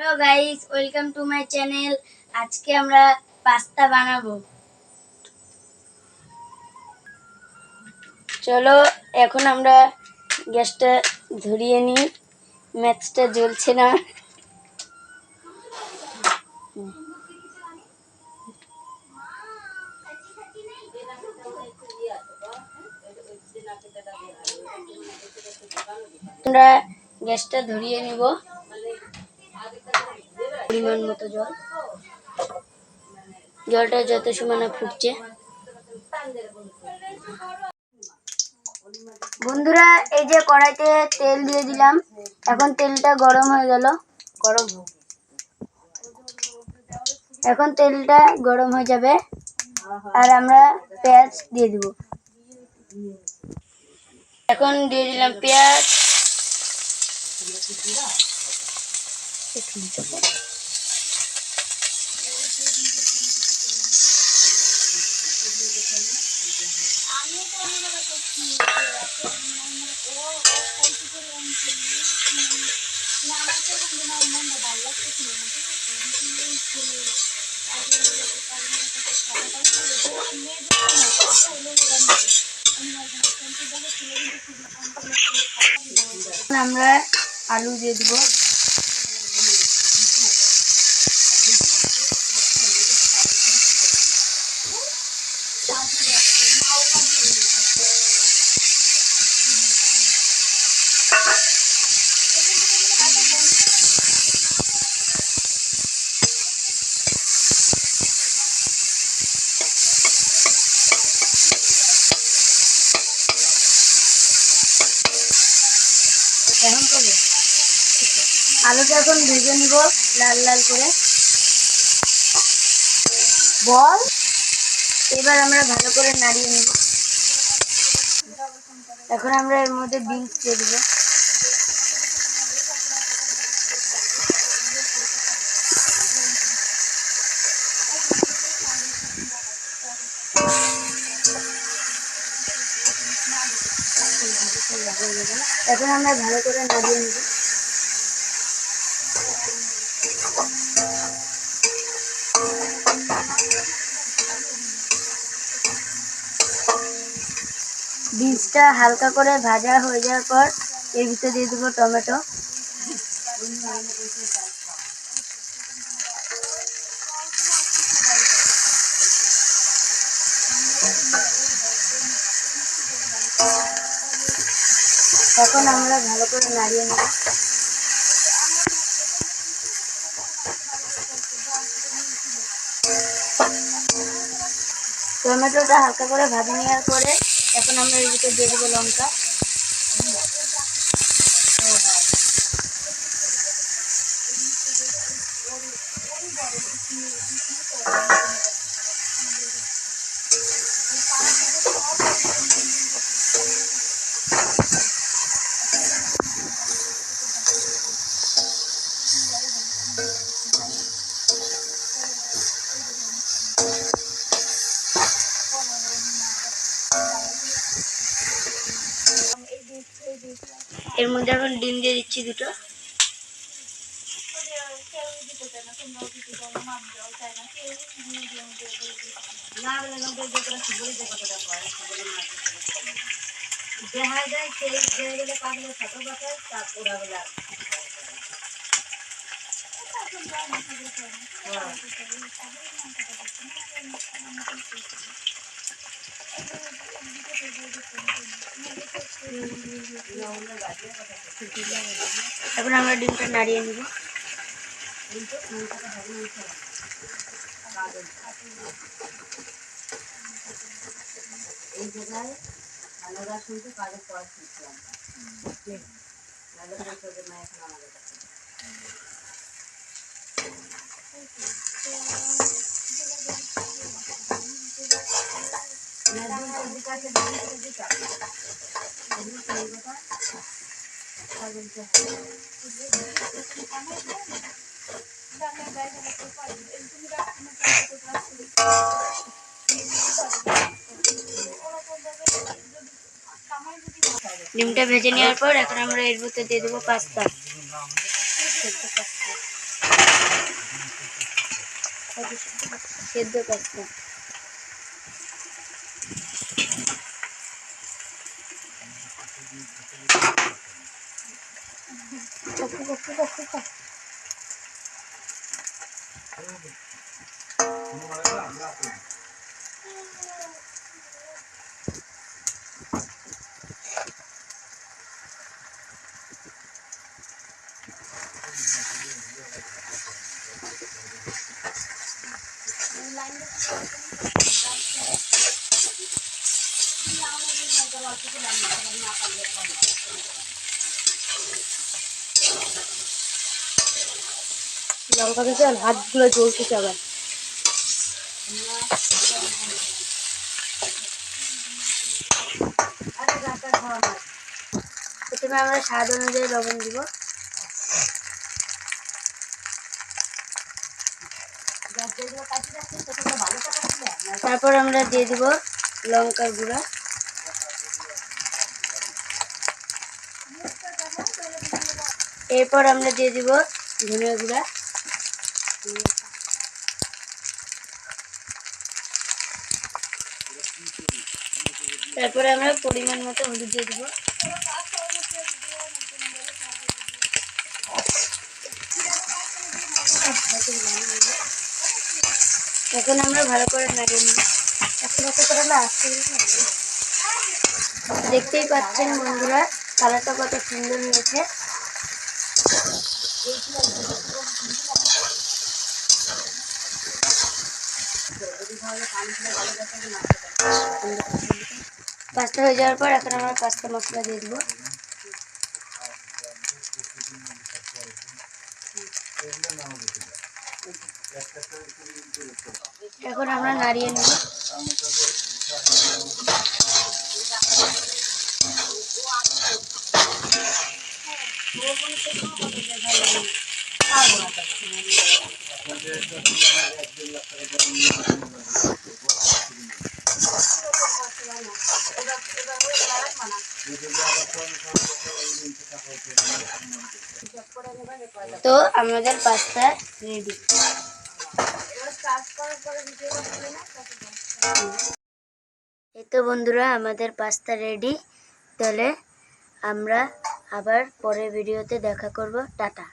Hello guys, welcome to my channel. আজকে আমরা pasta বানাবো। চলো এখন আমরা গ্যাসটা ধরিয়ে নিই। ম্যাচটা জ্বলছে না। আমরা গ্যাসটা ধরিয়ে নিব। পরিমাণ মতো জলটা যত সময় না ফুটছে। বন্ধুরা, এই যে কড়াইতে তেল দিয়ে দিলাম। এখন তেলটা গরম হয়ে গেল। এখন তেলটা গরম হয়ে যাবে আর আমরা পেঁয়াজ দিয়ে দিব। এখন দিয়ে দিলাম পেঁয়াজ। আমরা আলু দিয়ে দিব। এখন করবো আলুটা এখন ভেজে নিব লাল লাল করে। বল এবার আমরা ভালো করে নাড়িয়ে নিব। এখন আমরা এর মধ্যে বিনস দিয়ে দিব। এখন আমরা ভালো করে নাড়িয়ে নিব। বিনসটা হালকা করে ভাজা হয়ে যাওয়ার পর এর ভিতরে দিয়ে দেবো টমেটো। এখন আমরা ভালো করে নাড়িয়ে নেব। টমেটোটা হালকা করে ভাজে নেওয়ার পরে এখন আমরা এর ভিতরে দিয়ে দেবো লঙ্কা। এর মধ্যে এখন ডিম দিয়ে দিচ্ছি দুটো। এখন আমরা ডিমটা নাড়িয়ে নিব। এই জায়গায় আমরা শুনতে কাজে পড়া শিখলাম। ডিমটা ভেজে নেওয়ার পর এখন আমরা এর ভিতরে দিয়ে দেবো পাস্তা। সেদ্ধ পাস্তা। লঙ্কা দিতে হাতগুলো জ্বলতেছে আবার। প্রথমে আমরা স্বাদ অনুযায়ী লবণ দিব। তারপর আমরা দিয়ে দিব লঙ্কার গুঁড়া। এরপর আমরা দিয়ে দিব ধনিয়া গুঁড়া। তারপরে আমরা পরিমাণ মতো হলুদ দিয়ে দিব। এখন আমরা ভালো করে নাড়িয়ে নিব। দেখতেই পাচ্ছেন বন্ধুরা, কালারটা কত সুন্দর হয়েছে। পাস্তা হয়ে যাওয়ার পর এখন আমরা পাস্তা মশলা দিয়ে দিব। এখন আমরা নাড়িয়ে নেব। তো আমাদের পাস্তা রেডি। এই তো বন্ধুরা, আমাদের পাস্তা রেডি। তাহলে আমরা আবার পরের ভিডিওতে দেখা করব। টাটা।